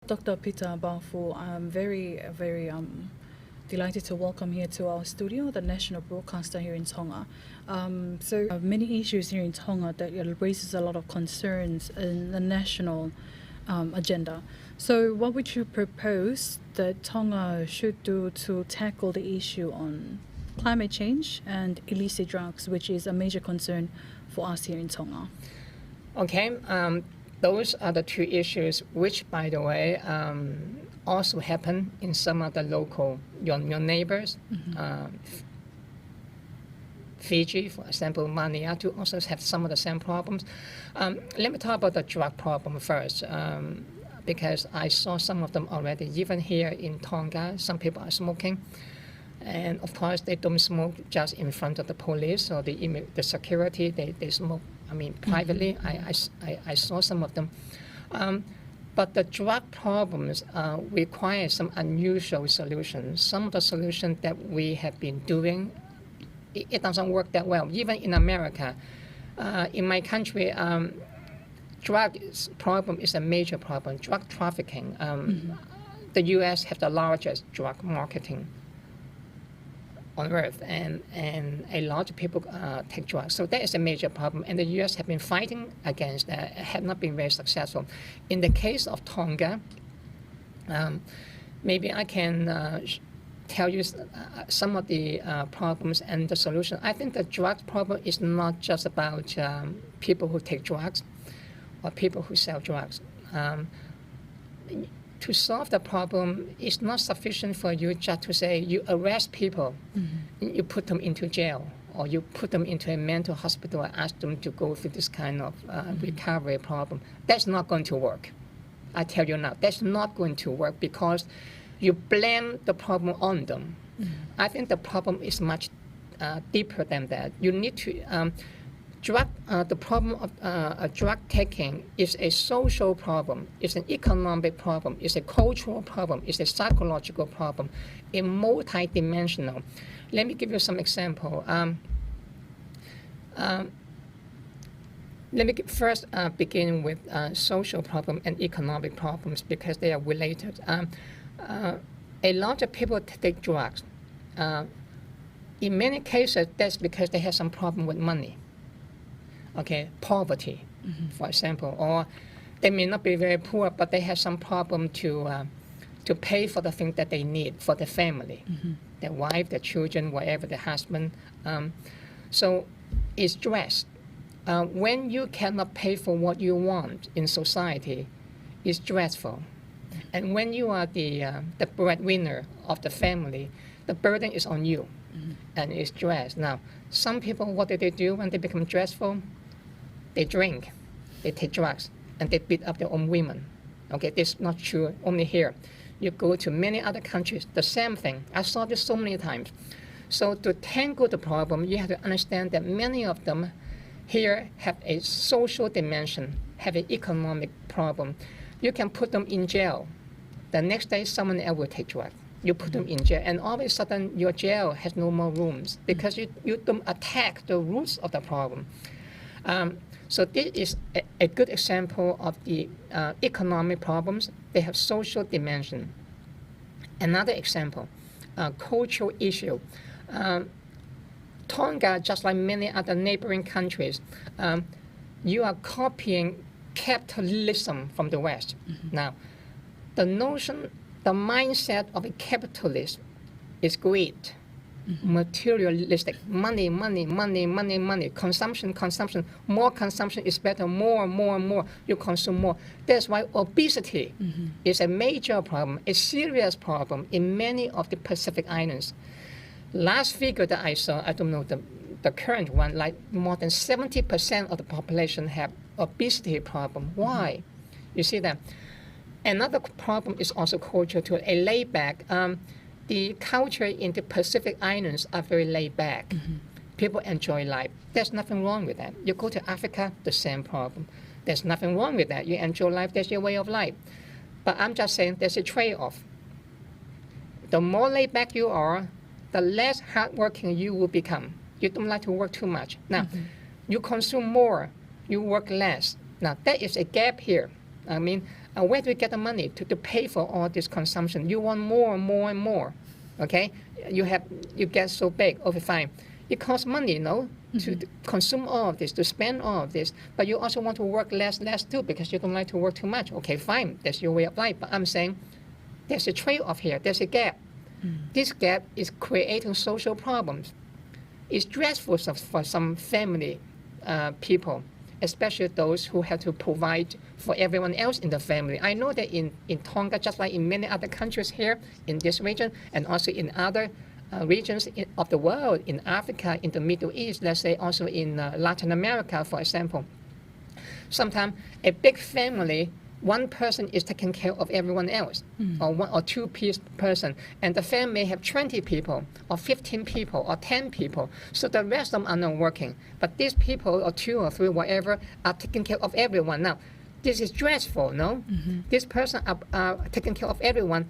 Dr. Peter Baofu, I'm very delighted to welcome here to our studio, the national broadcaster here in Tonga. Many issues here in Tonga that raises a lot of concerns in the national agenda. So what would you propose that Tonga should do to tackle the issue on climate change and illicit drugs, which is a major concern for us here in Tonga? Okay, those are the two issues which, by the way, also happen in some of the local, your neighbors. Fiji, for example, Malia also have some of the same problems. Let me talk about the drug problem first, because I saw some of them already. Even here in Tonga, some people are smoking. And of course, they don't smoke just in front of the police or the security. They smoke, privately. I saw some of them. But the drug problems require some unusual solutions. Some of the solutions that we have been doing, it doesn't work that well. Even in America, in my country, drug problem is a major problem. Drug trafficking. The U.S. have the largest drug marketing on earth, and a lot of people take drugs. So that is a major problem, and the U.S. have been fighting against that, have not been very successful. In the case of Tonga, maybe I can tell you some of the problems and the solution. I think the drug problem is not just about people who take drugs or people who sell drugs. To solve the problem, it's not sufficient for you just to say you arrest people, you put them into jail, or you put them into a mental hospital and ask them to go through this kind of recovery problem. That's not going to work. I tell you now, that's not going to work because you blame the problem on them. I think the problem is much deeper than that. You need to the problem of drug taking is a social problem, it's an economic problem, it's a cultural problem, it's a psychological problem, a multi-dimensional. Let me give you some example. Let me first begin with social problem and economic problems because they are related. A lot of people take drugs. In many cases, that's because they have some problem with money. Okay, poverty, for example, or they may not be very poor, but they have some problem to pay for the things that they need for the family, their wife, their children, whatever, their husband. So it's stress. When you cannot pay for what you want in society, it's stressful. And when you are the breadwinner of the family, the burden is on you, and it's stress. Now, some people, what do they do when they become stressful? They drink, they take drugs, and they beat up their own women. Okay, this is not true only here. You go to many other countries, the same thing. I saw this so many times. So to tackle the problem, you have to understand that many of them here have a social dimension, have an economic problem. You can put them in jail. The next day, someone else will take drugs. You put them in jail, and all of a sudden, your jail has no more rooms because you don't attack the roots of the problem. So this is a good example of the economic problems. They have social dimension. Another example, cultural issue. Tonga, just like many other neighboring countries, you are copying capitalism from the West. Now, the mindset of a capitalist is greed. Materialistic, money, consumption, more consumption is better, more, you consume more. That's why obesity is a major problem, a serious problem in many of the Pacific Islands. Last figure that I saw, I don't know the current one, like more than 70% of the population have obesity problem. Why? You see that? Another problem is also culture too, a laid back. The culture in the Pacific Islands are very laid back. People enjoy life. There's nothing wrong with that. You go to Africa, the same problem. There's nothing wrong with that. You enjoy life, that's your way of life. But I'm just saying there's a trade-off. The more laid back you are, the less hardworking you will become. You don't like to work too much. Now, you consume more, you work less. Now, that is a gap here. I mean, where do you get the money to pay for all this consumption? You want more and more and more, okay? You get so big, okay, fine. It costs money, you know, to consume all of this, to spend all of this. But you also want to work less too because you don't like to work too much. Okay, fine, that's your way of life. But I'm saying there's a trade-off here. There's a gap. This gap is creating social problems. It's stressful for some family people, especially those who have to provide for everyone else in the family. I know that in Tonga, just like in many other countries here in this region, and also in other regions of the world, in Africa, in the Middle East, let's say also in Latin America, for example, sometimes a big family, one person is taking care of everyone else, or one or two person, and the family may have 20 people, or 15 people, or 10 people, so the rest of them are not working. But these people, or 2 or 3, whatever, are taking care of everyone. Now, this is stressful, no? This person are taking care of everyone.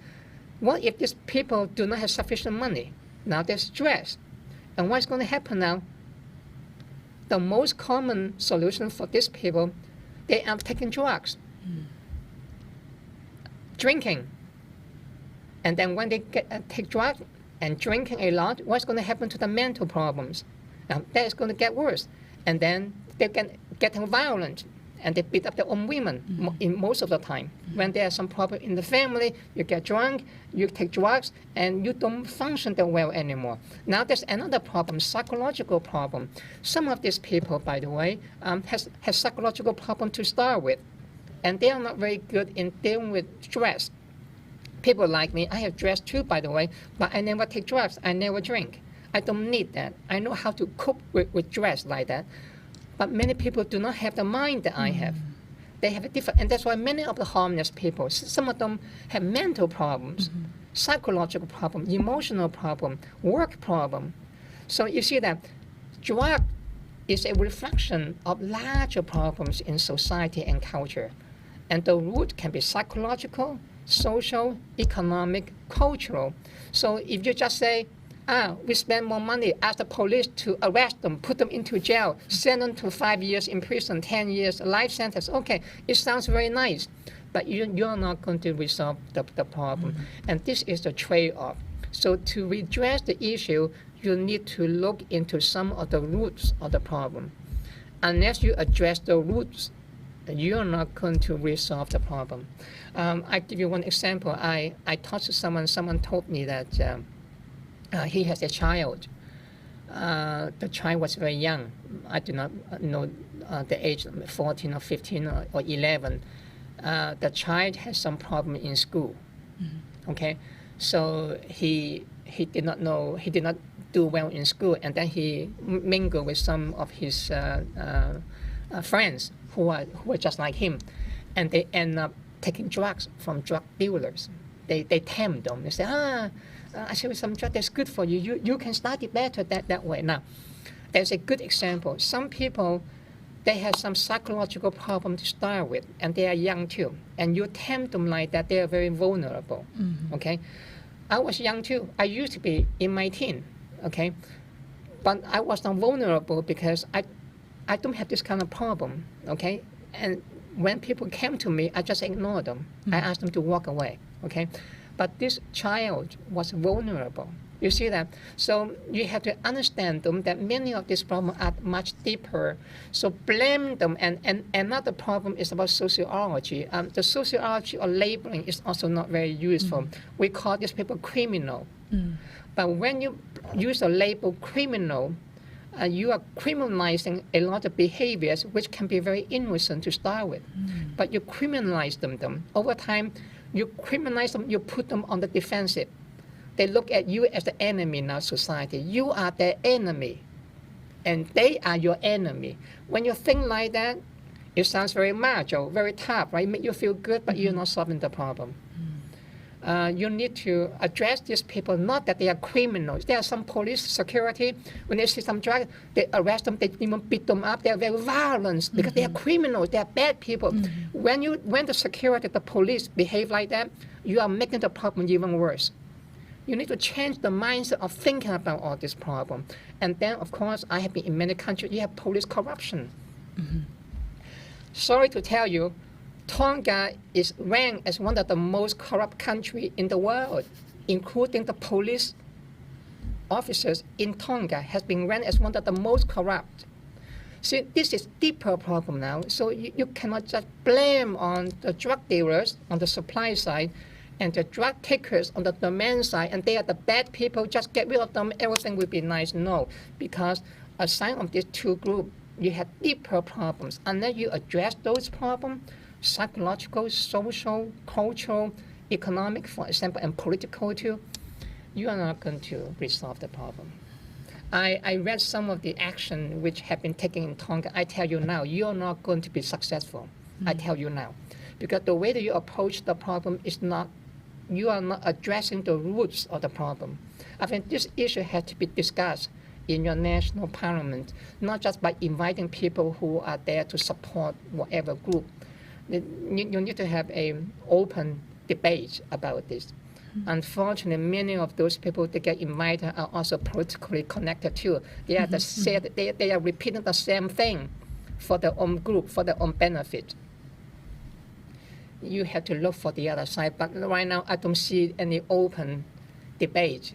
What if these people do not have sufficient money? Now they're stressed. And what's going to happen now? The most common solution for these people, they are taking drugs. Drinking. And then when they take drugs and drinking a lot, what's going to happen to the mental problems? Now that is going to get worse. And then they can getting violent, and they beat up their own women in most of the time. When there's some problem in the family, you get drunk, you take drugs, and you don't function that well anymore. Now there's another problem, psychological problem. Some of these people, by the way, has psychological problem to start with. And they are not very good in dealing with stress. People like me, I have stress too, by the way, but I never take drugs, I never drink. I don't need that. I know how to cope with stress like that. But many people do not have the mind that I have. They have a different, and that's why many of the homeless people, some of them have mental problems, psychological problem, emotional problem, work problem. So you see that drug is a reflection of larger problems in society and culture. And the root can be psychological, social, economic, cultural. So if you just say, we spend more money, ask the police to arrest them, put them into jail, send them to 5 years in prison, 10 years, life sentence. Okay, it sounds very nice, but you're not going to resolve the problem. And this is the trade-off. So to redress the issue, you need to look into some of the roots of the problem. Unless you address the roots, you're not going to resolve the problem. I give you one example. I talked to someone told me that he has a child. The child was very young. I do not know the age, 14 or 15 or 11. The child has some problem in school. Okay, so he did not do well in school, and then he mingled with some of his friends who are just like him, and they end up taking drugs from drug dealers. They tempt them. They say, I show you some drug that's good for you. You can study better that way. Now, there's a good example. Some people, they have some psychological problem to start with, and they are young too. And you tempt them like that, they are very vulnerable. Okay, I was young too. I used to be in my teen. Okay, but I was not vulnerable because I don't have this kind of problem. Okay, and when people came to me, I just ignored them. I asked them to walk away. Okay. But this child was vulnerable. You see that? So you have to understand them that many of these problems are much deeper. So blame them. And another problem is about sociology. The sociology of labeling is also not very useful. We call these people criminal. But when you use the label criminal, you are criminalizing a lot of behaviors which can be very innocent to start with. But you criminalize them. Over time, you criminalize them, you put them on the defensive. They look at you as the enemy in our society. You are their enemy, and they are your enemy. When you think like that, it sounds very macho, very tough, right? It makes you feel good, but you're not solving the problem. You need to address these people, not that they are criminals. There are some police security, when they see some drug, they arrest them, they even beat them up. They are very violent because they are criminals, they are bad people. When the security, the police behave like that, you are making the problem even worse. You need to change the mindset of thinking about all this problem. And then, of course, I have been in many countries, you have police corruption. Sorry to tell you, Tonga is ranked as one of the most corrupt countries in the world, including the police officers in Tonga has been ranked as one of the most corrupt. So this is deeper problem now. So you cannot just blame on the drug dealers on the supply side and the drug takers on the demand side, and they are the bad people, just get rid of them, everything will be nice. No, because aside from these two groups, you have deeper problems. Unless you address those problems, psychological, social, cultural, economic, for example, and political too, you are not going to resolve the problem. I read some of the action which have been taken in Tonga. I tell you now, you're not going to be successful. I tell you now. Because the way that you approach the problem is not, you are not addressing the roots of the problem. I think this issue has to be discussed in your national parliament, not just by inviting people who are there to support whatever group. You need to have an open debate about this. Unfortunately, many of those people that get invited are also politically connected too. They are they are repeating the same thing for their own group, for their own benefit. You have to look for the other side, but right now I don't see any open debate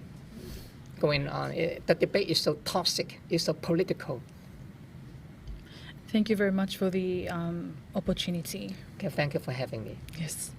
going on. The debate is so toxic, it's so political. Thank you very much for the opportunity. Okay, thank you for having me. Yes.